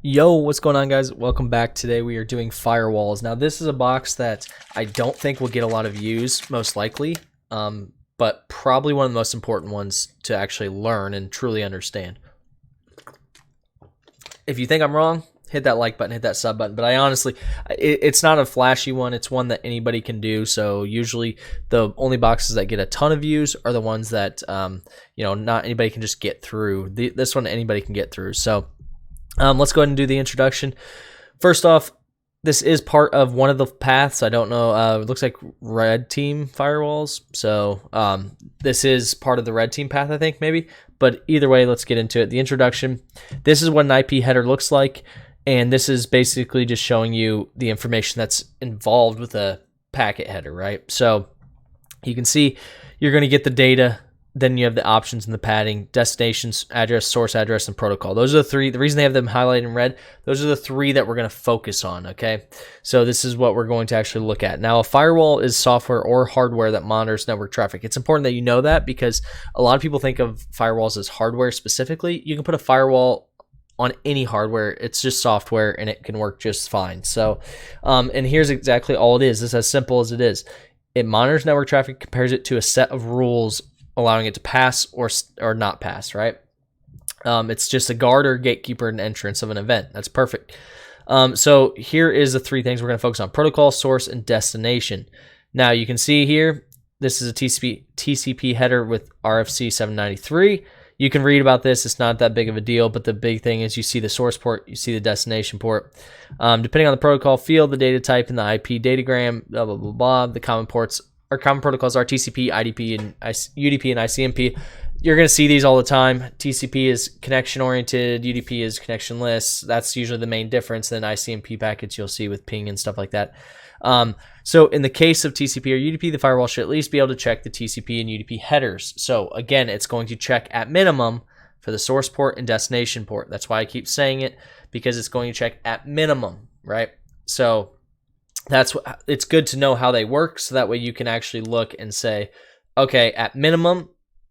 Yo, what's going on, guys? Welcome back. Today we are doing firewalls. Now, this is a box that I don't think will get a lot of views, most likely, but probably one of the most important ones to actually learn and truly understand. If you think I'm wrong, hit that like button, hit that sub button. But I honestly, it's not a flashy one. It's one that anybody can do. So usually the only boxes that get a ton of views are the ones that, not anybody can just get through. This one, anybody can get through. So let's go ahead and do the introduction. First off, this is part of one of the paths. I don't know. It looks like red team firewalls. So this is part of the red team path, I think, maybe. But either way, let's get into it. The introduction. This is what an IP header looks like. And this is basically just showing you the information that's involved with a packet header, right? So you can see you're going to get the data. Then you have the options in the padding, destinations, address, source address, and protocol. Those are the three. The reason they have them highlighted in red, those are the three that we're going to focus on, okay? So this is what we're going to actually look at. Now, a firewall is software or hardware that monitors network traffic. It's important that you know that because a lot of people think of firewalls as hardware specifically. You can put a firewall on any hardware. It's just software, and it can work just fine. So, and here's exactly all it is. It's as simple as it is. It monitors network traffic, compares it to a set of rules allowing it to pass or not pass, right? It's just a guard or gatekeeper and entrance of an event. That's perfect. So here is the three things we're going to focus on: protocol, source, and destination. Now you can see here, this is a TCP header with RFC 793. You can read about this. It's not that big of a deal, but the big thing is you see the source port, you see the destination port. Depending on the protocol field, the data type, and the IP datagram, blah, blah, blah, blah, the common ports or common protocols are TCP, IDP, and UDP and ICMP. You're going to see these all the time. TCP is connection-oriented. UDP is connectionless. That's usually the main difference. Then ICMP packets you'll see with ping and stuff like that. So in the case of TCP or UDP, the firewall should at least be able to check the TCP and UDP headers. So again, it's going to check at minimum for the source port and destination port. That's why I keep saying it, because it's going to check at minimum, right? So it's good to know how they work, so that way you can actually look and say, okay, at minimum,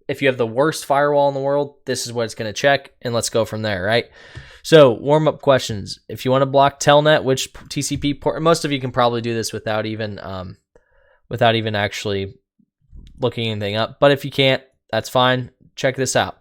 if you have the worst firewall in the world, this is what it's going to check, and let's go from there, right? So warm-up questions. If you want to block telnet, which TCP port, most of you can probably do this without even actually looking anything up, but if you can't, that's fine. Check this out.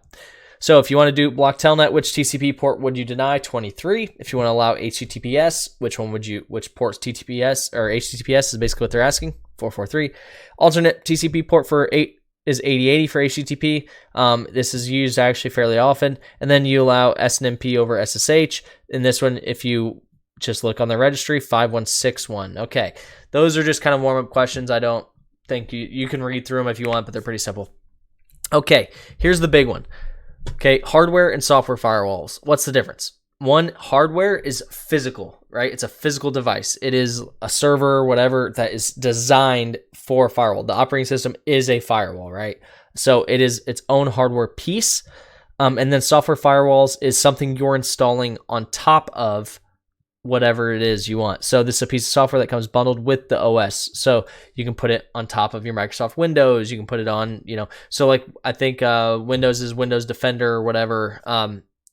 So if you want to do block telnet, which TCP port would you deny? 23. If you want to allow HTTPS, which ports TTPS or HTTPS is basically what they're asking, 443. Alternate TCP port for 8 is 8080 for HTTP. This is used actually fairly often. And then you allow SNMP over SSH. In this one, if you just look on the registry, 5161. Okay. Those are just kind of warm-up questions. I don't think you can read through them if you want, but they're pretty simple. Okay. Here's the big one. Okay, hardware and software firewalls. What's the difference? One, hardware is physical, right? It's a physical device. It is a server or whatever that is designed for a firewall. The operating system is a firewall, right? So it is its own hardware piece. And then software firewalls is something you're installing on top of whatever it is you want. So this is a piece of software that comes bundled with the OS. So you can put it on top of your Microsoft Windows. You can put it on, so like I think Windows is Windows Defender or whatever.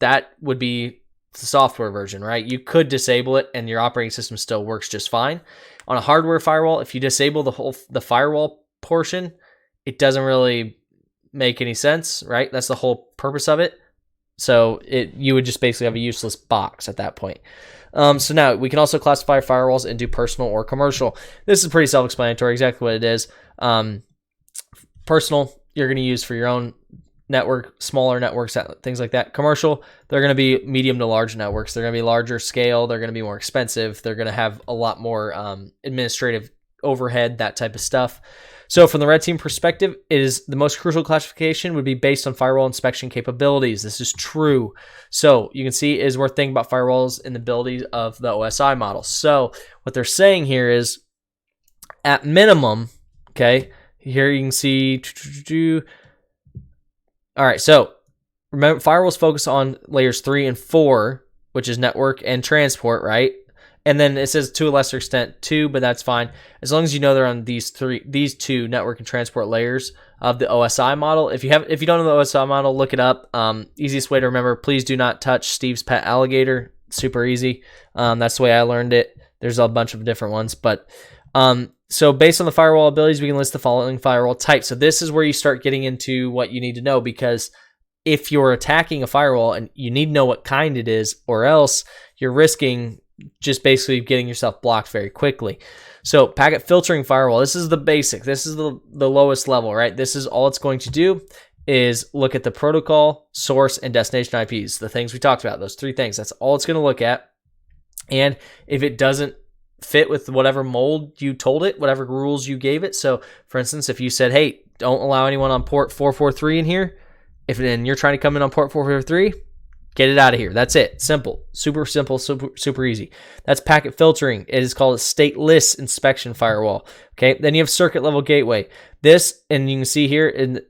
That would be the software version, right? You could disable it and your operating system still works just fine. On a hardware firewall, if you disable the firewall portion, it doesn't really make any sense, right? That's the whole purpose of it. So you would just basically have a useless box at that point. So now we can also classify firewalls into personal or commercial. This is pretty self-explanatory, exactly what it is. Personal, you're going to use for your own network, smaller networks, things like that. Commercial, they're going to be medium to large networks. They're going to be larger scale. They're going to be more expensive. They're going to have a lot more administrative overhead, that type of stuff. So from the red team perspective, it is the most crucial classification would be based on firewall inspection capabilities. This is true. So you can see is we're thinking about firewalls and the abilities of the OSI model. So what they're saying here is at minimum, okay, here you can see, all right, so remember firewalls focus on layers 3 and 4, which is network and transport, right? And then it says to a lesser extent 2, but that's fine. As long as you know they're on these two network and transport layers of the OSI model. If you don't know the OSI model, look it up. Easiest way to remember, please do not touch Steve's pet alligator. super easy. That's the way I learned it. There's a bunch of different ones, but so based on the firewall abilities, we can list the following firewall types. So this is where you start getting into what you need to know, because if you're attacking a firewall and you need to know what kind it is, or else you're risking just basically getting yourself blocked very quickly. So packet filtering firewall, this is the basic. This is the lowest level, right? This is all it's going to do is look at the protocol, source, and destination IPs, the things we talked about, those three things. That's all it's going to look at. And if it doesn't fit with whatever mold you told it, whatever rules you gave it. So for instance, if you said, hey, don't allow anyone on port 443 in here, if then you're trying to come in on port 443, get it out of here. That's it. Simple, super, super easy. That's packet filtering. It is called a stateless inspection firewall. Okay. Then you have circuit level gateway. This, and you can see here in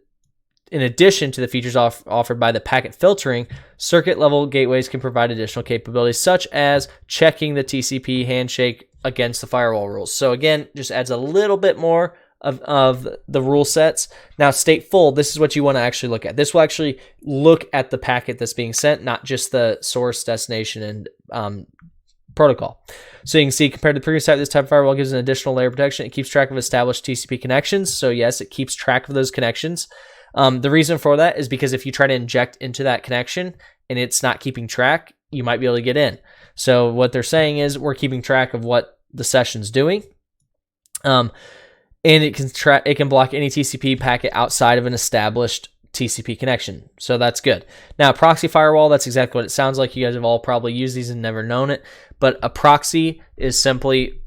addition to the features offered by the packet filtering, circuit level gateways can provide additional capabilities such as checking the TCP handshake against the firewall rules. So again, just adds a little bit more of the rule sets. Now, stateful, this is what you want to actually look at. This will actually look at the packet that's being sent, not just the source, destination, and protocol. So you can see, compared to the previous type, this type of firewall gives an additional layer of protection. It keeps track of established TCP connections. So yes, it keeps track of those connections. The reason for that is because if you try to inject into that connection and it's not keeping track, you might be able to get in. So what they're saying is we're keeping track of what the session's doing. And it can block any TCP packet outside of an established TCP connection. So that's good. Now, proxy firewall, that's exactly what it sounds like. You guys have all probably used these and never known it. But a proxy is simply,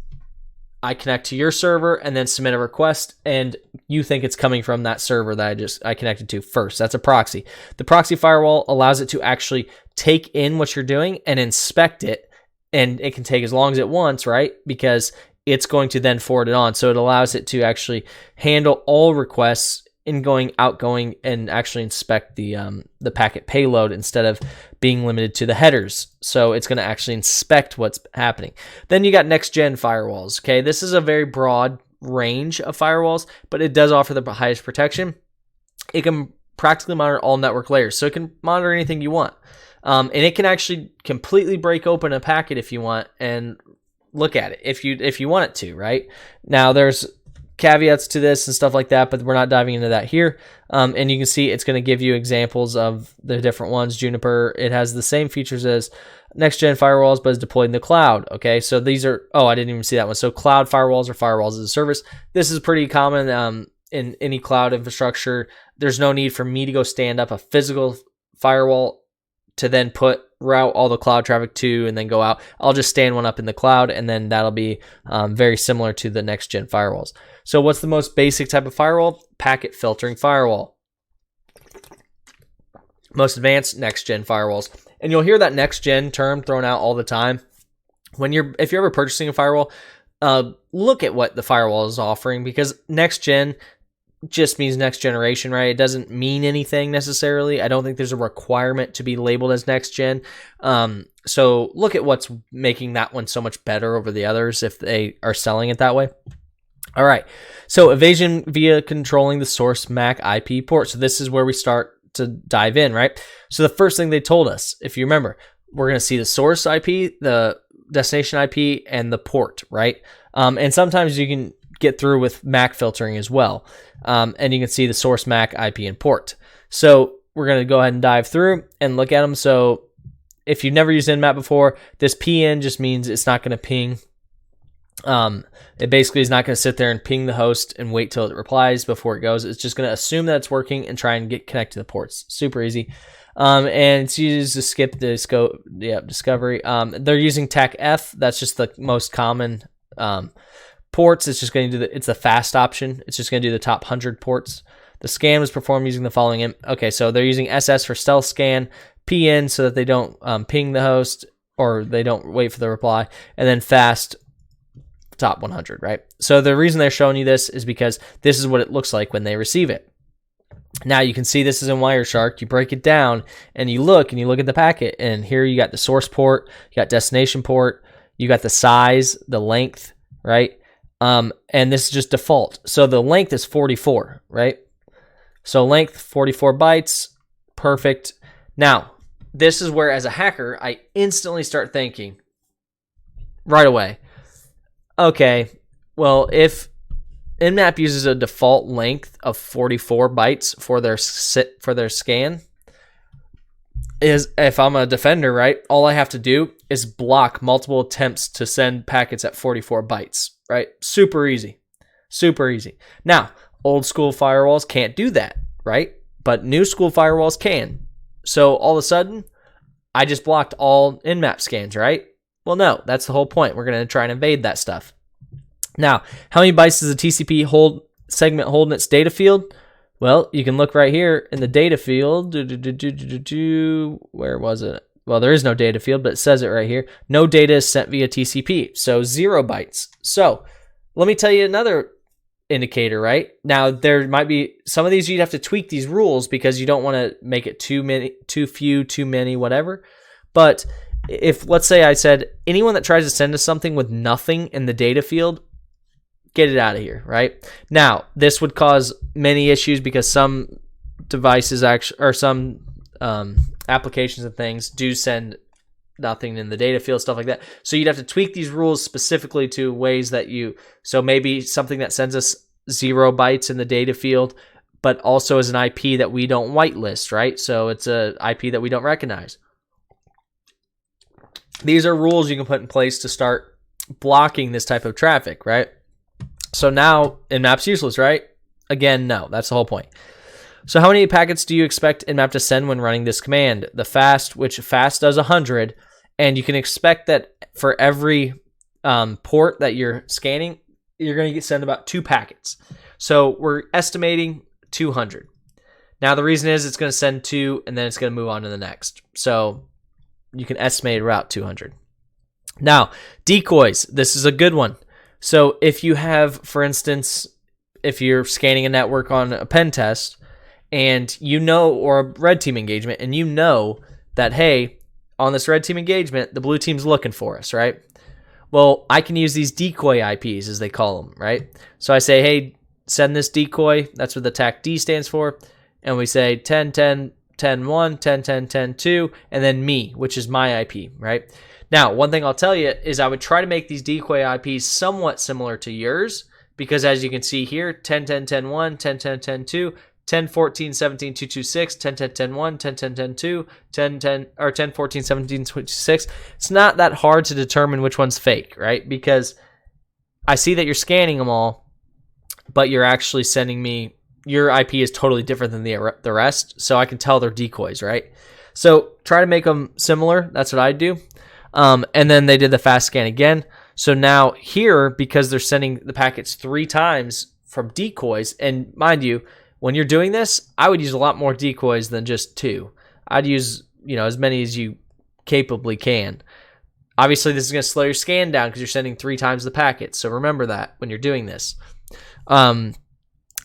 I connect to your server and then submit a request, and you think it's coming from that server that I connected to first. That's a proxy. The proxy firewall allows it to actually take in what you're doing and inspect it, and it can take as long as it wants, right? Because it's going to then forward it on. So it allows it to actually handle all requests, ingoing, outgoing, and actually inspect the packet payload instead of being limited to the headers. So it's going to actually inspect what's happening. Then you got next-gen firewalls. Okay, this is a very broad range of firewalls, but it does offer the highest protection. It can practically monitor all network layers, so it can monitor anything you want. And it can actually completely break open a packet if you want and look at it if you want it to, right? Now, there's caveats to this and stuff like that, but we're not diving into that here. And you can see it's going to give you examples of the different ones. Juniper, it has the same features as next-gen firewalls, but is deployed in the cloud. Okay, so these are, I didn't even see that one. So cloud firewalls or firewalls as a service. This is pretty common in any cloud infrastructure. There's no need for me to go stand up a physical firewall to then route all the cloud traffic to and then go out. I'll just stand one up in the cloud, and then that'll be very similar to the next-gen firewalls. So what's the most basic type of firewall? Packet filtering firewall. Most advanced, next-gen firewalls. And you'll hear that next-gen term thrown out all the time. If you're ever purchasing a firewall, look at what the firewall is offering, because next-gen just means next generation, right? It doesn't mean anything necessarily. I don't think there's a requirement to be labeled as next gen. So look at what's making that one so much better over the others if they are selling it that way. All right. So evasion via controlling the source MAC IP port. So this is where we start to dive in, right? So the first thing they told us, if you remember, we're going to see the source IP, the destination IP, and the port, right? And sometimes you can get through with MAC filtering as well. And you can see the source MAC, IP, and port. So we're going to go ahead and dive through and look at them. So if you've never used Nmap before, this PN just means it's not going to ping. It basically is not going to sit there and ping the host and wait till it replies before it goes. It's just going to assume that it's working and try and get connected to the ports. Super easy. And it's used to skip the discovery. They're using TAC-F. That's just the most common ports. It's just going to do it's the fast option. It's just going to do the top 100 ports. The scan was performed using the following. Okay, so they're using SS for stealth scan, PN so that they don't ping the host or they don't wait for the reply, and then fast top 100, right? So the reason they're showing you this is because this is what it looks like when they receive it. Now you can see this is in Wireshark. You break it down and you look at the packet, and here you got the source port, you got destination port, you got the size, the length, right? And this is just default. So the length is 44, right? So length 44 bytes, perfect. Now this is where, as a hacker, I instantly start thinking right away, okay, well, if Nmap uses a default length of 44 bytes for their scan, is if I'm a defender, right, all I have to do is block multiple attempts to send packets at 44 bytes, right? Super easy. Super easy. Now, old school firewalls can't do that, right? But new school firewalls can. So all of a sudden, I just blocked all Nmap scans, right? Well, no, that's the whole point. We're going to try and evade that stuff. Now, how many bytes does a TCP segment hold in its data field? Well, you can look right here in the data field. Where was it? Well, there is no data field, but it says it right here. No data is sent via TCP, so 0 bytes. So let me tell you another indicator, right? Now, there might be some of these you'd have to tweak these rules because you don't want to make it too many, too few, too many, whatever. But if, let's say I said, anyone that tries to send us something with nothing in the data field, get it out of here, right? Now, this would cause many issues because some devices actually, or some applications and things do send nothing in the data field, stuff like that. So you'd have to tweak these rules specifically to ways that so maybe something that sends us 0 bytes in the data field, but also is an IP that we don't whitelist, right? So it's a IP that we don't recognize. These are rules you can put in place to start blocking this type of traffic, right? So now Nmap's useless, right? Again, no, that's the whole point. So how many packets do you expect Nmap to send when running this command? The fast, which fast does 100, and you can expect that for every port that you're scanning, you're going to send about 2 packets. So we're estimating 200. Now the reason is it's going to send 2, and then it's going to move on to the next. So you can estimate about 200. Now, decoys. This is a good one. So if you have, for instance, if you're scanning a network on a pen test and or a red team engagement, and you know that, hey, on this red team engagement, the blue team's looking for us, right? Well, I can use these decoy IPs, as they call them, right? So I say, hey, send this decoy. That's what the TAC D stands for. And we say 10, 10, 10, 1, 10, 10, 10, 2, and then me, which is my IP, right? Now, one thing I'll tell you is I would try to make these decoy IPs somewhat similar to yours, because as you can see here, 10, 10, 10, 1, 10, 10, 10, 2, 10, 14, 17, 2, 2, 6, 10, 10, 10, 1, 10, 10, 10, 2, 10, 10, or 10, 14, 17, 2, 6. It's not that hard to determine which one's fake, right? Because I see that you're scanning them all, but you're actually sending me, your IP is totally different than the rest, so I can tell they're decoys, right? So try to make them similar. That's what I do. And then they did the fast scan again. So now here, because they're sending the packets 3 times from decoys, and mind you, when you're doing this, I would use a lot more decoys than just 2. I'd use, as many as you capably can. Obviously, this is going to slow your scan down because you're sending 3 times the packet. So remember that when you're doing this. All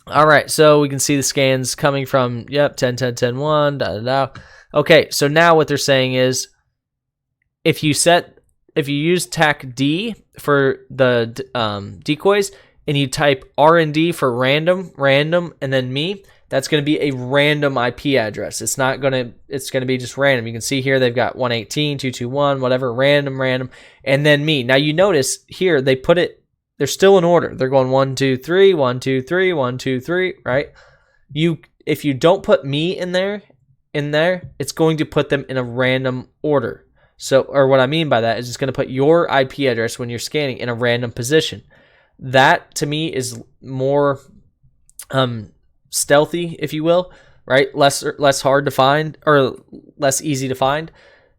right, so we can see the scans coming from, 10, 10, 10, 1, da, da, da. Okay, so now what they're saying is, if you use TAC D for the decoys, and you type RND for random, and then me, that's going to be a random IP address. It's going to be just random. You can see here they've got 118, 221, whatever, random, and then me. Now you notice here they put it, they're still in order. They're going 1, 2, 3, 1, 2, 3, 1, 2, 3, right? If you don't put me in there, it's going to put them in a random order. So, or what I mean by that is it's going to put your IP address when you're scanning in a random position. That to me is more stealthy, if you will, right? Less hard to find, or less easy to find.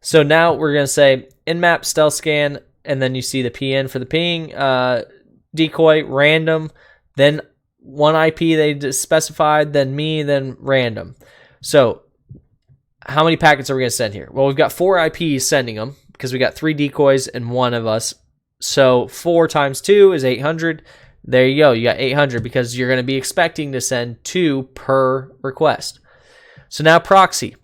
So now we're going to say nmap stealth scan, and then you see the PN for the ping, decoy, random, then one IP they specified, then me, then random. So how many packets are we going to send here? Well, we've got 4 IPs sending them because we got 3 decoys and 1 of us. So 4 times 2 is 800. There you go. You got 800 because you're going to be expecting to send 2 per request. So now proxy.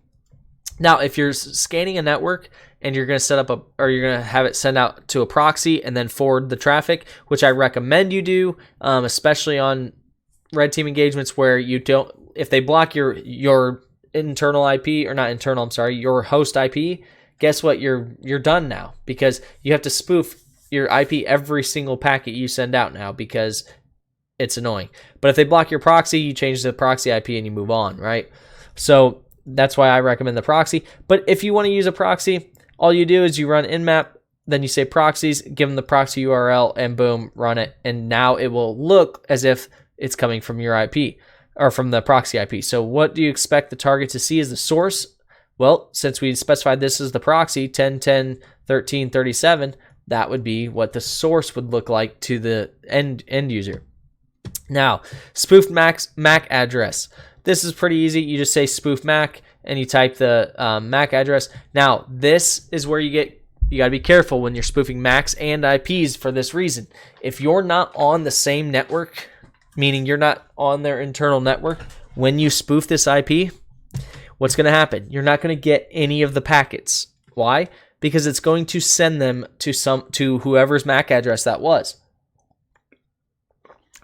Now, if you're scanning a network and you're going to you're going to have it send out to a proxy and then forward the traffic, which I recommend you do, especially on red team engagements where you don't, if they block your internal IP, or not internal, I'm sorry, your host IP, guess what? You're done now, because you have to spoof your IP every single packet you send out now, because it's annoying. But if they block your proxy, you change the proxy IP and you move on, right? So that's why I recommend the proxy. But if you want to use a proxy, all you do is you run nmap, then you say proxies, give them the proxy URL, and boom, run it. And now it will look as if it's coming from your IP, or from the proxy IP. So what do you expect the target to see as the source? Well, since we specified this as the proxy, 10.10.13.37, that would be what the source would look like to the end user. Now, spoofed MAC address. This is pretty easy. You just say spoof MAC and you type the MAC address. Now, this is where you got to be careful when you're spoofing MACs and IPs for this reason. If you're not on the same network, meaning you're not on their internal network, when you spoof this IP, what's going to happen? You're not going to get any of the packets. Why? Because it's going to send them to whoever's MAC address that was.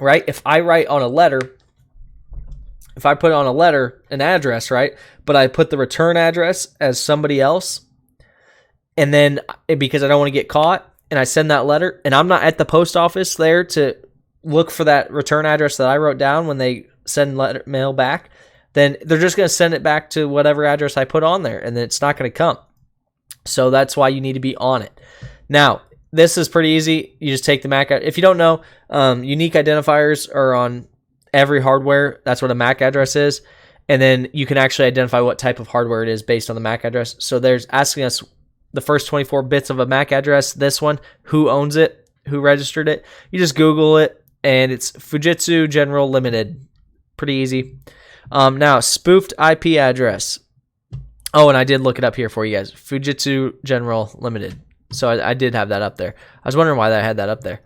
Right? If I write on a letter, if I put on a letter an address, right, but I put the return address as somebody else, and then because I don't want to get caught, and I send that letter, and I'm not at the post office there to look for that return address that I wrote down when they send mail back, then they're just going to send it back to whatever address I put on there, and then it's not going to come. So that's why you need to be on it. Now, this is pretty easy. You just take the MAC. If you don't know, unique identifiers are on every hardware. That's what a MAC address is. And then you can actually identify what type of hardware it is based on the MAC address. So there's asking us the first 24 bits of a MAC address. This one, who owns it, who registered it. You just Google it, and it's Fujitsu General Limited. Pretty easy. Now, spoofed IP address. Oh, and I did look it up here for you guys. Fujitsu General Limited. So I did have that up there. I was wondering why I had that up there.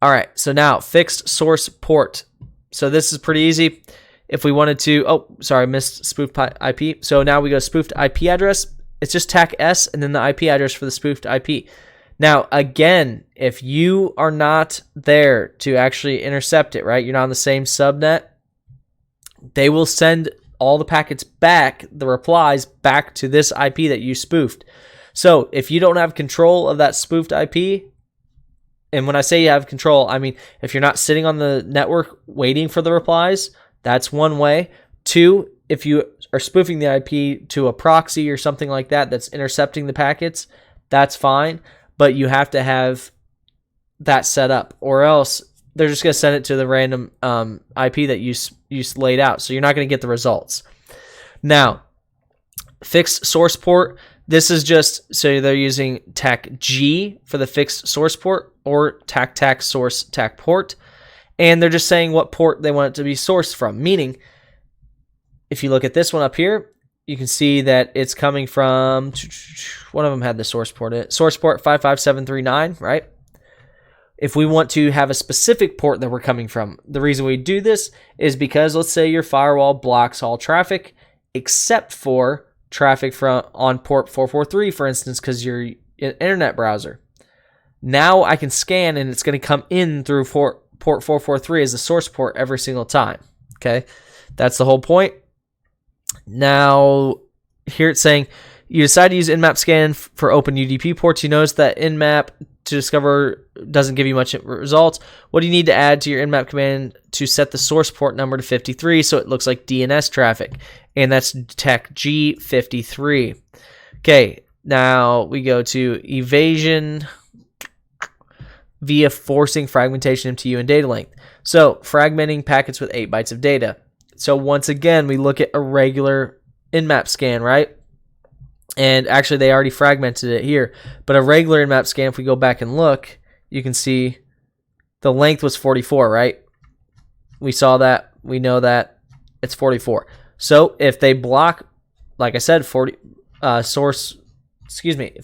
All right, so now fixed source port. So this is pretty easy. If we wanted to, oh, sorry, I missed spoofed IP. So now we go spoofed IP address. It's just TAC S and then the IP address for the spoofed IP. Now, again, if you are not there to actually intercept it, right, you're not on the same subnet, they will send all the packets back, the replies back to this IP that you spoofed. So if you don't have control of that spoofed IP, and when I say you have control, I mean if you're not sitting on the network waiting for the replies, that's one way. Two, if you are spoofing the IP to a proxy or something like that that's intercepting the packets, that's fine, but you have to have that set up, or else they're just going to send it to the random IP that you laid out, so you're not going to get the results. Now, fixed source port. This is just, so they're using TAC G for the fixed source port, or TAC source TAC port. And they're just saying what port they want it to be sourced from. Meaning, if you look at this one up here, you can see that it's coming from, one of them had the source port in it, source port 55739, right? If we want to have a specific port that we're coming from, the reason we do this is because let's say your firewall blocks all traffic except for traffic from on port 443, for instance, because you're an internet browser. Now I can scan and it's going to come in through port 443 as the source port every single time. Okay, that's the whole point. Now here it's saying you decide to use nmap scan for open UDP ports. You notice that nmap to discover doesn't give you much results. What do you need to add to your nmap command to set the source port number to 53 so it looks like DNS traffic? And that's TAC G53. Okay, now we go to evasion via forcing fragmentation MTU and data length. So fragmenting packets with 8 bytes of data. So once again, we look at a regular nmap scan, right? And actually, they already fragmented it here. But a regular nmap scan, if we go back and look, you can see the length was 44, right? We saw that. We know that it's 44. So if they block, like I said, if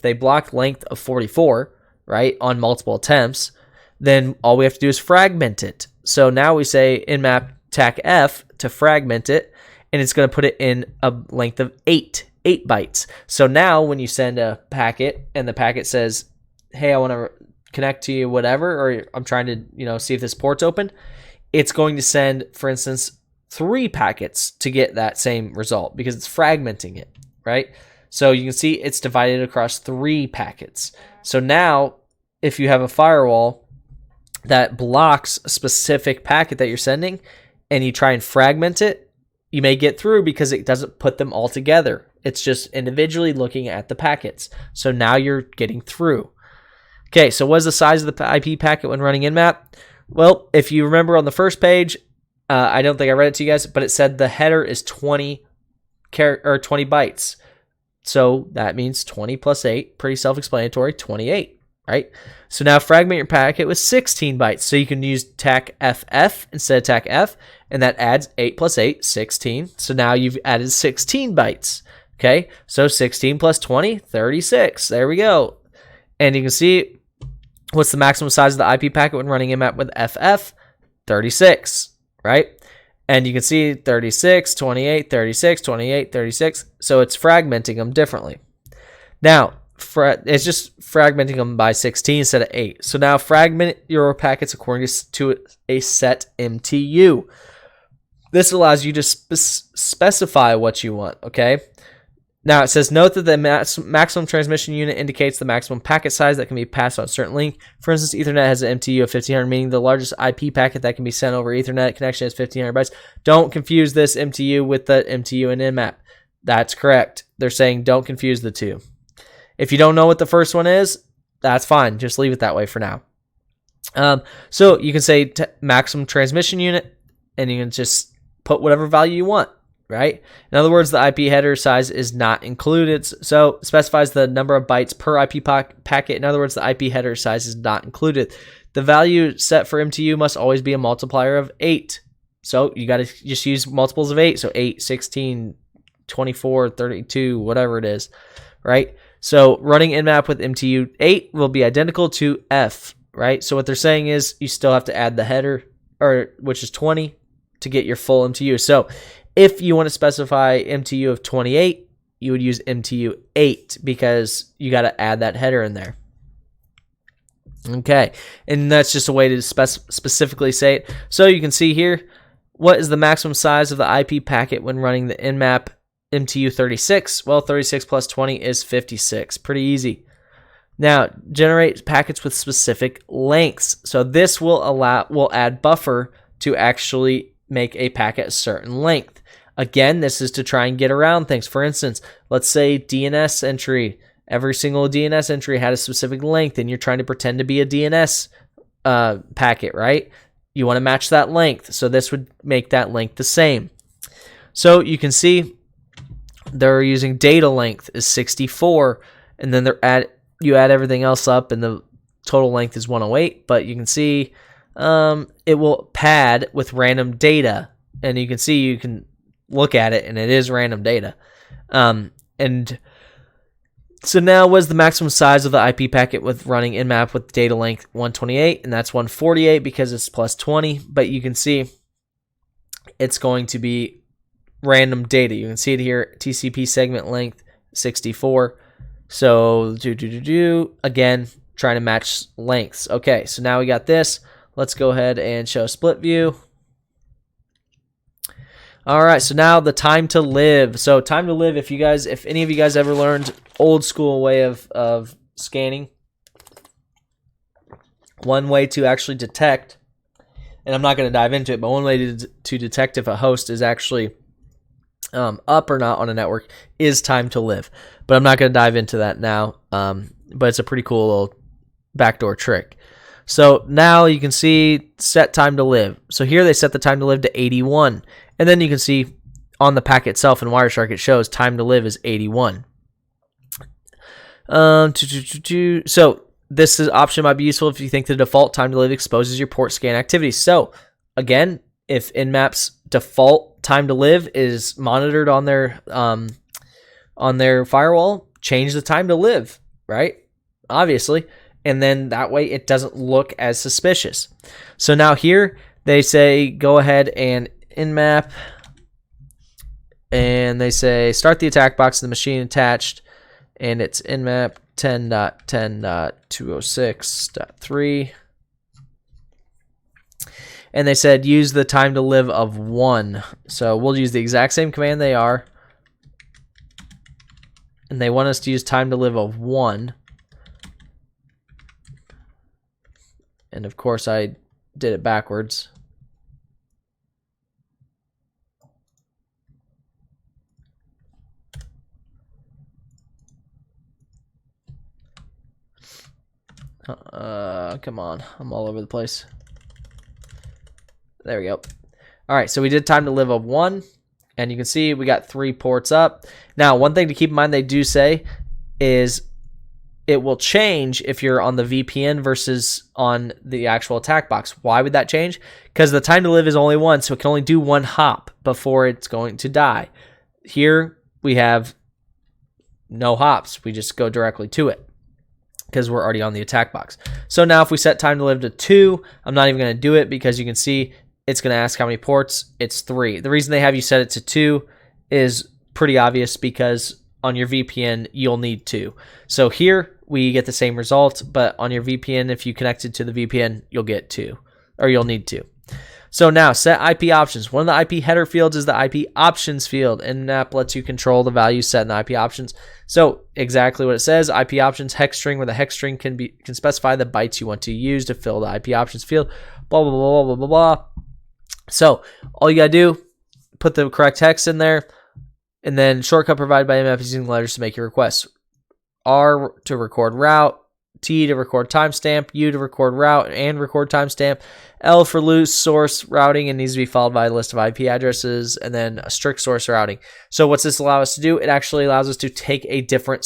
they block length of 44, right, on multiple attempts, then all we have to do is fragment it. So now we say nmap TAC F to fragment it, and it's going to put it in a length of 8 bytes. So now when you send a packet and the packet says, hey, I want to connect to you, whatever, or I'm trying to, see if this port's open, it's going to send, for instance, 3 packets to get that same result because it's fragmenting it, right? So you can see it's divided across 3 packets. So now if you have a firewall that blocks a specific packet that you're sending and you try and fragment it, you may get through because it doesn't put them all together. It's just individually looking at the packets. So now you're getting through. Okay, so what is the size of the IP packet when running Nmap? Well, if you remember on the first page, I don't think I read it to you guys, but it said the header is 20 bytes. So that means 20 plus 8, pretty self-explanatory, 28, right? So now fragment your packet with 16 bytes. So you can use TAC FF instead of TAC F, and that adds 8 plus 8, 16. So now you've added 16 bytes. Okay, so 16 plus 20, 36. There we go. And you can see what's the maximum size of the IP packet when running Nmap with FF? 36, right? And you can see 36, 28, 36, 28, 36. So it's fragmenting them differently. Now, it's just fragmenting them by 16 instead of 8. So now fragment your packets according to a set MTU. This allows you to specify what you want, okay? Now it says, note that the maximum transmission unit indicates the maximum packet size that can be passed on a certain link. For instance, Ethernet has an MTU of 1500, meaning the largest IP packet that can be sent over Ethernet connection is 1500 bytes. Don't confuse this MTU with the MTU in Nmap. That's correct. They're saying don't confuse the two. If you don't know what the first one is, that's fine. Just leave it that way for now. So you can say maximum transmission unit, and you can just put whatever value you want. Right? In other words, the IP header size is not included. So it specifies the number of bytes per IP packet. In other words, the IP header size is not included. The value set for MTU must always be a multiplier of 8. So you got to just use multiples of 8. So 8, 16, 24, 32, whatever it is. Right? So running Nmap with MTU 8 will be identical to F. Right? So what they're saying is you still have to add the header, which is 20, to get your full MTU. So if you want to specify MTU of 28, you would use MTU 8 because you got to add that header in there. Okay, and that's just a way to specifically say it. So you can see here, what is the maximum size of the IP packet when running the Nmap MTU 36? Well, 36 plus 20 is 56. Pretty easy. Now, generate packets with specific lengths. So this will add buffer to actually make a packet a certain length. Again, this is to try and get around things. For instance, let's say DNS entry. Every single DNS entry had a specific length, and you're trying to pretend to be a DNS packet, right? You want to match that length, so this would make that length the same. So you can see they're using data length is 64, and then you add everything else up, and the total length is 108. But you can see it will pad with random data, and you can see you can look at it, and it is random data. And so now what is the maximum size of the IP packet with running Nmap with data length 128, and that's 148 because it's plus 20, but you can see it's going to be random data. You can see it here, TCP segment length 64. So again, trying to match lengths. Okay, so now we got this. Let's go ahead and show split view. All right, so now the time to live. So time to live, if any of you guys ever learned old school way of scanning, one way to actually detect, and I'm not going to dive into it, but one way to detect if a host is actually up or not on a network is time to live. But I'm not going to dive into that now, but it's a pretty cool little backdoor trick. So now you can see set time to live. So here they set the time to live to 81. And then you can see on the packet itself in Wireshark, it shows time to live is 81. So this option might be useful if you think the default time to live exposes your port scan activity. So again, if Nmap's default time to live is monitored on their firewall, change the time to live, right? Obviously. And then that way it doesn't look as suspicious. So now here they say go ahead and Nmap, and they say start the attack box in the machine attached, and it's Nmap 10.10.206.3. and they said use the time to live of 1. So we'll use the exact same command they are, and they want us to use time to live of 1. And of course I did it backwards. Come on, I'm all over the place. There we go. All right, so we did time to live of 1, and you can see we got 3 ports up. Now, one thing to keep in mind they do say is it will change if you're on the VPN versus on the actual attack box. Why would that change? Because the time to live is only 1, so it can only do 1 hop before it's going to die. Here we have no hops. We just go directly to it, because we're already on the attack box. So now if we set time to live to 2, I'm not even going to do it because you can see it's going to ask how many ports. It's 3. The reason they have you set it to 2 is pretty obvious, because on your VPN, you'll need 2. So here we get the same result, but on your VPN, if you connected to the VPN, you'll get 2, or you'll need 2. So now set IP options. One of the IP header fields is the IP options field, and Nmap lets you control the values set in the IP options. So exactly what it says, IP options hex string, where the hex string can specify the bytes you want to use to fill the IP options field, blah, blah, blah, blah, blah, blah. So all you gotta do, put the correct hex in there, and then shortcut provided by Nmap using letters to make your requests. R to record route, T to record timestamp, U to record route and record timestamp, L for loose source routing, and needs to be followed by a list of IP addresses, and then a strict source routing. So what's this allow us to do? It actually allows us to take a different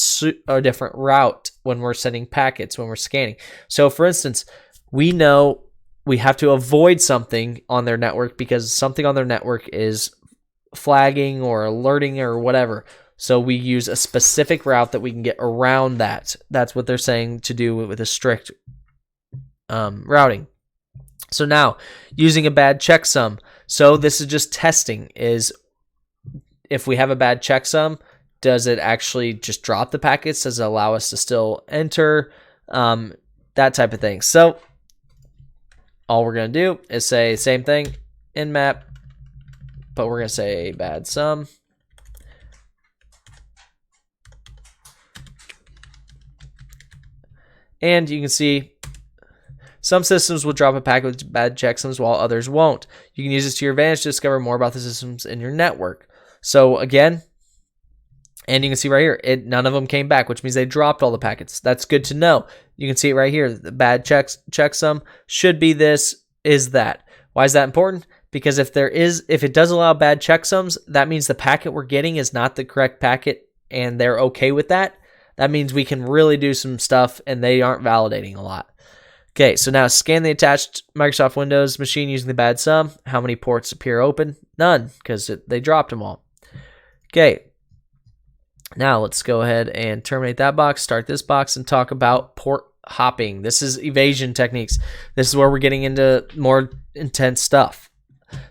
route when we're sending packets, when we're scanning. So for instance, we know we have to avoid something on their network because something on their network is flagging or alerting or whatever. So we use a specific route that we can get around that. That's what they're saying to do with a strict routing. So now, using a bad checksum. So this is just testing. Is if we have a bad checksum, does it actually just drop the packets? Does it allow us to still enter? That type of thing. So all we're going to do is say same thing in map, but we're going to say bad sum. And you can see some systems will drop a packet with bad checksums while others won't. You can use this to your advantage to discover more about the systems in your network. So again, and you can see right here, none of them came back, which means they dropped all the packets. That's good to know. You can see it right here. The bad checksum should be this, is that. Why is that important? Because if it does allow bad checksums, that means the packet we're getting is not the correct packet, and they're okay with that. That means we can really do some stuff, and they aren't validating a lot. Okay, so now scan the attached Microsoft Windows machine using the bad sum. How many ports appear open? None, because they dropped them all. Okay, now let's go ahead and terminate that box, start this box, and talk about port hopping. This is evasion techniques. This is where we're getting into more intense stuff.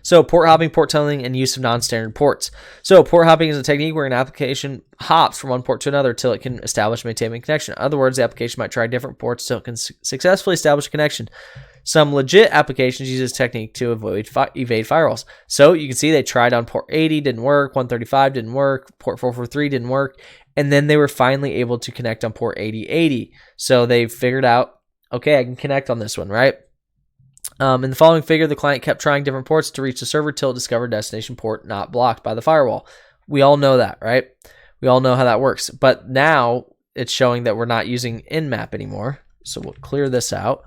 So port hopping, port tunneling, and use of non-standard ports. So port hopping is a technique where an application hops from one port to another till it can establish and maintain a connection. In other words, the application might try different ports till it can successfully establish a connection. Some legit applications use this technique to evade firewalls. So you can see they tried on port 80, didn't work, 135 didn't work, port 443 didn't work, and then they were finally able to connect on port 8080. So they figured out, okay, I can connect on this one, right? In the following figure, the client kept trying different ports to reach the server till it discovered destination port not blocked by the firewall. We all know that, right? We all know how that works. But now it's showing that we're not using Nmap anymore. So we'll clear this out.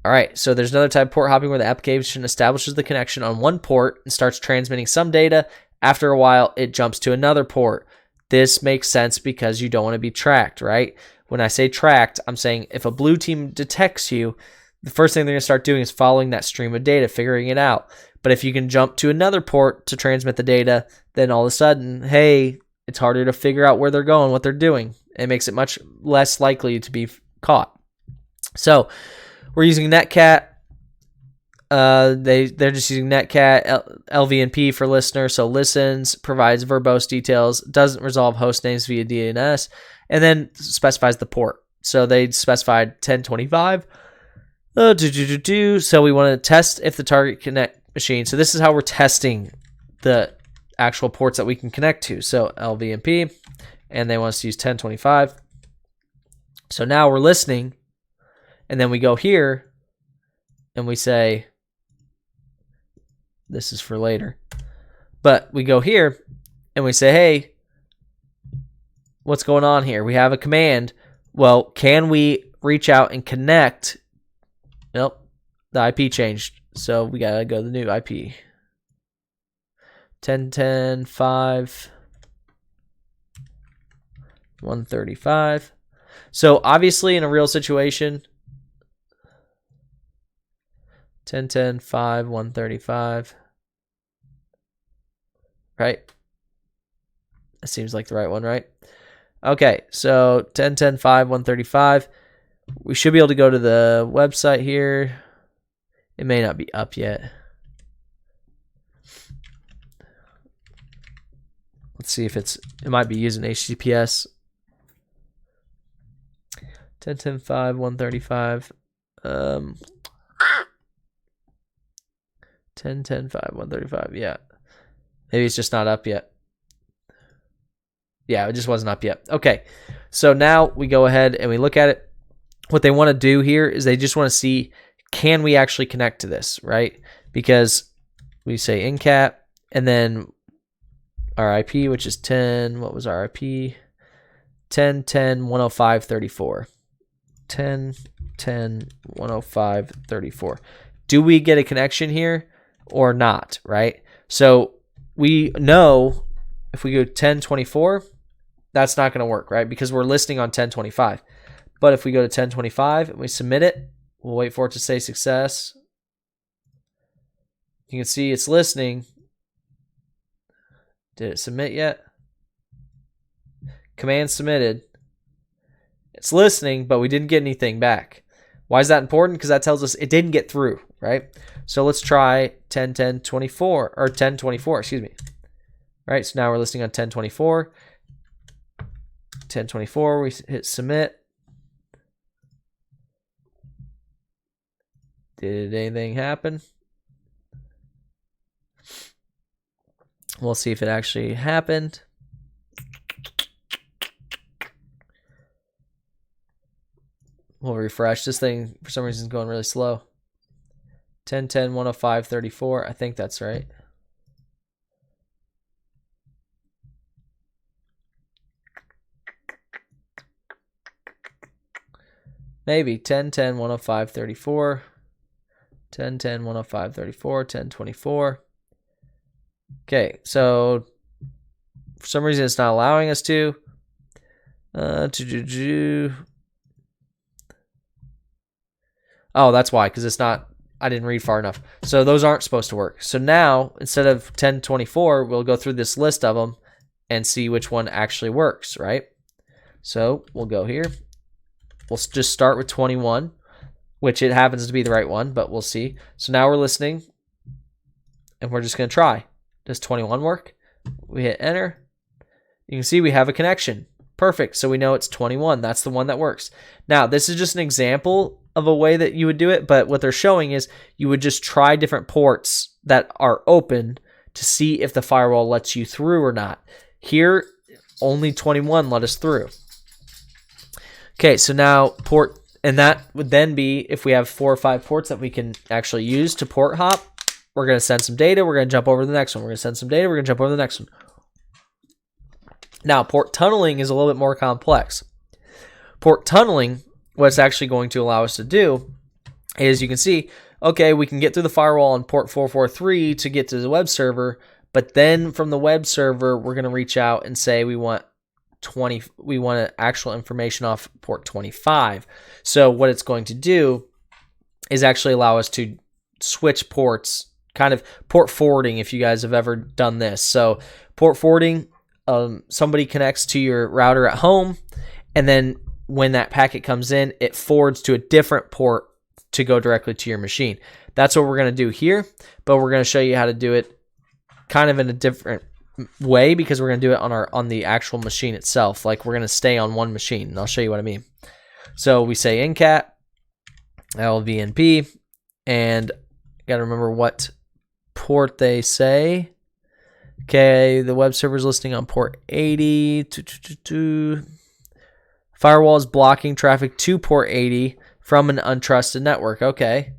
All right, so there's another type of port hopping where the application establishes the connection on one port and starts transmitting some data. After a while, it jumps to another port. This makes sense because you don't want to be tracked, right? When I say tracked, I'm saying if a blue team detects you, the first thing they're going to start doing is following that stream of data, figuring it out. But if you can jump to another port to transmit the data, then all of a sudden, hey, it's harder to figure out where they're going, what they're doing. It makes it much less likely to be caught. So we're using Netcat. They're just using Netcat, LVNP for listener. So listens, provides verbose details, doesn't resolve host names via DNS, and then specifies the port. So they specified 1025. So we want to test if the target connect machine. So this is how we're testing the actual ports that we can connect to. So LVMP, and they want us to use 1025. So now we're listening, and then we go here, and we say, this is for later. But we go here, and we say, hey, what's going on here? We have a command. Well, can we reach out and connect? Nope, the IP changed. So we got to go to the new IP. 10.10.5. 135. So obviously in a real situation, 10.10.5, 135. Right? That seems like the right one, right? Okay, so 10.10.5, 135. We should be able to go to the website here. It may not be up yet. Let's see if it might be using HTTPS. 10.10.5, 135. 10.10.5, 135. Yeah. Maybe it's just not up yet. Yeah, it just wasn't up yet. Okay. So now we go ahead and we look at it. What they want to do here is they just want to see, can we actually connect to this, right? Because we say incat, and then our IP, which is 10, what was our IP? 10.10.105.34. 10.10.105.34. Do we get a connection here or not, right? So we know if we go 10.24, that's not going to work, right? Because we're listening on 10.25. But if we go to 10.25 and we submit it, we'll wait for it to say success. You can see it's listening. Did it submit yet? Command submitted. It's listening, but we didn't get anything back. Why is that important? Because that tells us it didn't get through, right? So let's try 10.10.24 or 10.24, excuse me. Right, so now we're listening on 10.24. 10.24, we hit submit. Did anything happen? We'll see if it actually happened. We'll refresh. This thing, for some reason, is going really slow. 10.10.105.34. I think that's right. Maybe 10.10.105.34. 10.10.105.34. 10.24. Okay, so for some reason it's not allowing us to. Oh, that's why, because it's not, I didn't read far enough. So those aren't supposed to work. So now, instead of 10.24, we'll go through this list of them and see which one actually works, right? So we'll go here. We'll just start with 21, which it happens to be the right one, but we'll see. So now we're listening, and we're just going to try. Does 21 work? We hit enter. You can see we have a connection. Perfect. So we know it's 21. That's the one that works. Now, this is just an example of a way that you would do it, but what they're showing is you would just try different ports that are open to see if the firewall lets you through or not. Here, only 21 let us through. Okay, so now port, and that would then be if we have 4 or 5 ports that we can actually use to port hop. We're going to send some data. We're going to jump over to the next one. We're going to send some data. We're going to jump over to the next one. Now, port tunneling is a little bit more complex. Port tunneling, what it's actually going to allow us to do is you can see, okay, we can get through the firewall on port 443 to get to the web server, but then from the web server, we're going to reach out and say we want actual information off port 25. So what it's going to do is actually allow us to switch ports, kind of port forwarding, if you guys have ever done this. So port forwarding, somebody connects to your router at home, and then when that packet comes in, it forwards to a different port to go directly to your machine. That's what we're going to do here, but we're going to show you how to do it kind of in a different way, because we're going to do it on the actual machine itself. Like, we're going to stay on one machine, and I'll show you what I mean. So we say incat, LVNP, and got to remember what port they say. Okay, the web server is listing on port 80. Firewall is blocking traffic to port 80 from an untrusted network. Okay.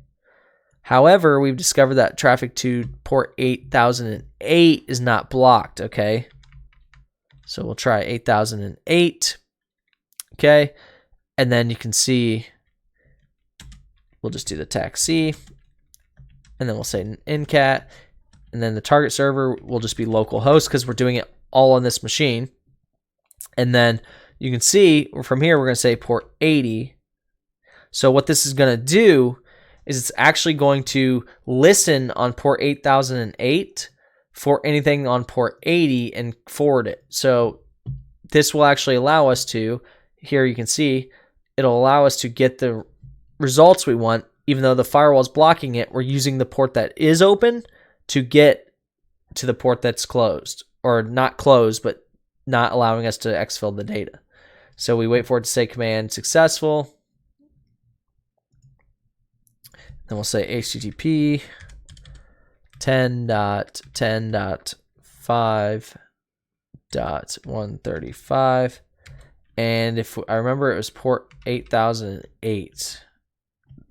However, we've discovered that traffic to port 8008 is not blocked. Okay. So we'll try 8008. Okay. And then you can see, we'll just do the taxi. And then we'll say ncat. And then the target server will just be localhost because we're doing it all on this machine. And then you can see from here, we're going to say port 80. So what this is going to do is it's actually going to listen on port 8008 for anything on port 80 and forward it. So this will actually allow us to, here you can see, it'll allow us to get the results we want. Even though the firewall is blocking it, we're using the port that is open to get to the port that's closed, or not closed, but not allowing us to exfil the data. So we wait for it to say command successful. Then we'll say HTTP 10.10.5.135. And if I remember, it was port 8008.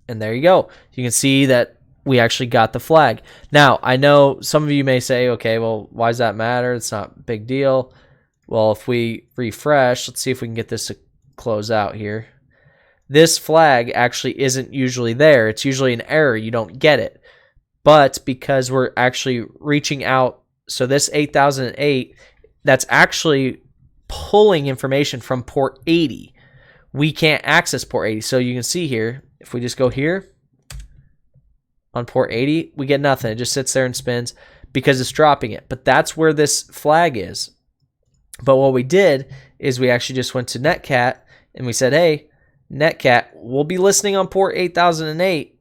And there you go. You can see that we actually got the flag. Now, I know some of you may say, okay, well, why does that matter? It's not a big deal. Well, if we refresh, let's see if we can get this to close out here. This flag actually isn't usually there. It's usually an error. You don't get it. But because we're actually reaching out, so this 8008, that's actually pulling information from port 80. We can't access port 80. So you can see here, if we just go here on port 80, we get nothing. It just sits there and spins because it's dropping it. But that's where this flag is. But what we did is we actually just went to netcat and we said, hey, netcat, we'll be listening on port 8008,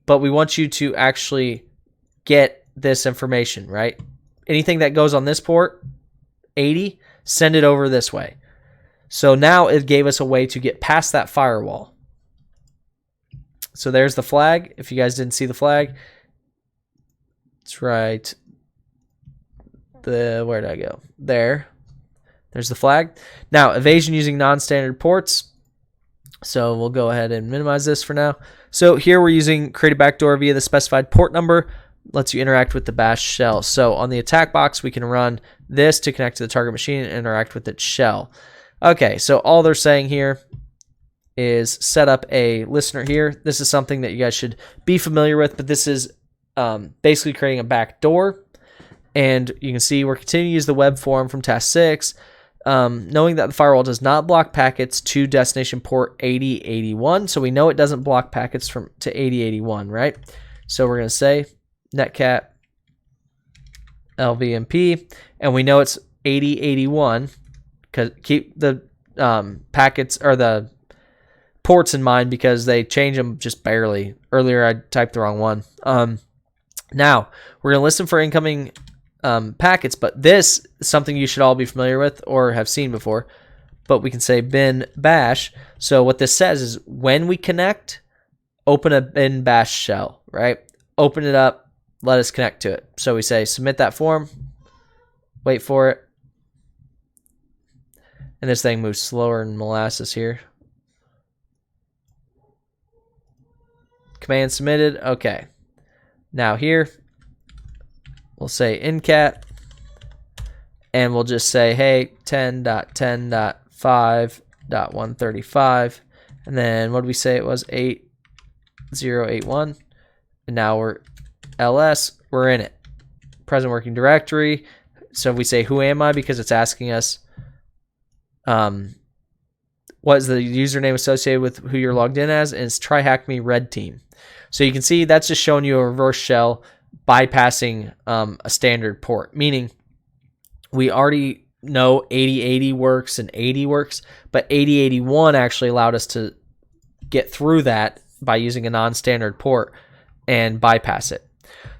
but we want you to actually get this information, right? Anything that goes on this port 80, send it over this way. So now it gave us a way to get past that firewall. So there's the flag. If you guys didn't see the flag, it's right. Where did I go? There's the flag. Now, evasion using non-standard ports. So we'll go ahead and minimize this for now. So here we're using create a backdoor via the specified port number. Lets you interact with the bash shell. So on the attack box, we can run this to connect to the target machine and interact with its shell. Okay, so all they're saying here is set up a listener here. This is something that you guys should be familiar with, but this is basically creating a backdoor. And you can see we're continuing to use the web form from task 6, knowing that the firewall does not block packets to destination port 8081. So we know it doesn't block packets to 8081, right? So we're going to say netcat LVMP, and we know it's 8081 because keep the packets or the ports in mind because they change them just barely. Earlier I typed the wrong one. Now we're going to listen for incoming packets, but this is something you should all be familiar with or have seen before. But we can say bin bash. So what this says is when we connect, open a bin bash shell, right? Open it up, let us connect to it. So we say submit that form, wait for it. And this thing moves slower than molasses here. Command submitted. Okay. Now here, we'll say ncat, and we'll just say, hey, 10.10.5.135. And then what did we say it was? 8081. And now we're ls, we're in it. Present working directory. So we say, who am I? Because it's asking us what is the username associated with who you're logged in as, and it's tryhackme red team. So you can see that's just showing you a reverse shell bypassing a standard port, meaning we already know 8080 works and 80 works, but 8081 actually allowed us to get through that by using a non-standard port and bypass it.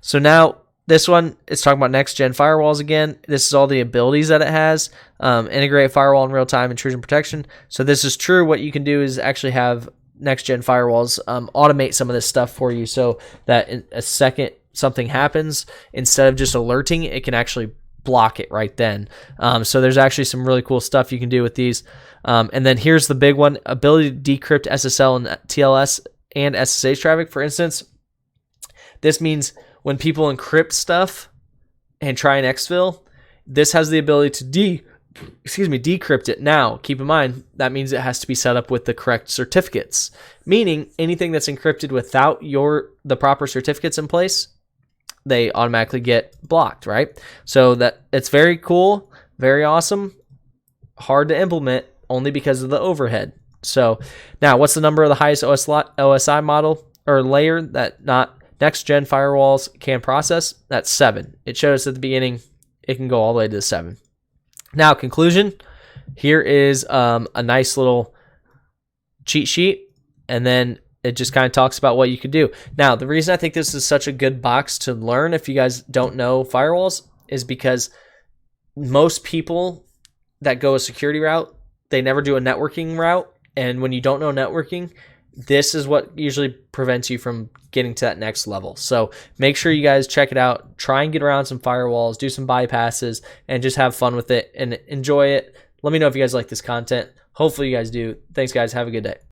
So now this one is talking about next-gen firewalls again. This is all the abilities that it has. Integrate firewall in real-time intrusion protection. So this is true. What you can do is actually have next gen firewalls automate some of this stuff for you, so that in a second something happens, instead of just alerting, it can actually block it right then. So there's actually some really cool stuff you can do with these. And then here's the big one: ability to decrypt SSL and TLS and SSH traffic. For instance, this means when people encrypt stuff and try and exfil, this has the ability to decrypt it. Now, keep in mind, that means it has to be set up with the correct certificates, meaning anything that's encrypted without the proper certificates in place, they automatically get blocked, right? So that it's very cool, very awesome, hard to implement only because of the overhead. So now, what's the number of the highest OSI model or layer that not next gen firewalls can process? That's 7. It showed us at the beginning it can go all the way to 7. Now, conclusion. Here is a nice little cheat sheet, and then it just kind of talks about what you could do. Now, the reason I think this is such a good box to learn if you guys don't know firewalls is because most people that go a security route, they never do a networking route. And when you don't know networking, this is what usually prevents you from getting to that next level. So make sure you guys check it out. Try and get around some firewalls, do some bypasses, and just have fun with it and enjoy it. Let me know if you guys like this content. Hopefully you guys do. Thanks, guys. Have a good day.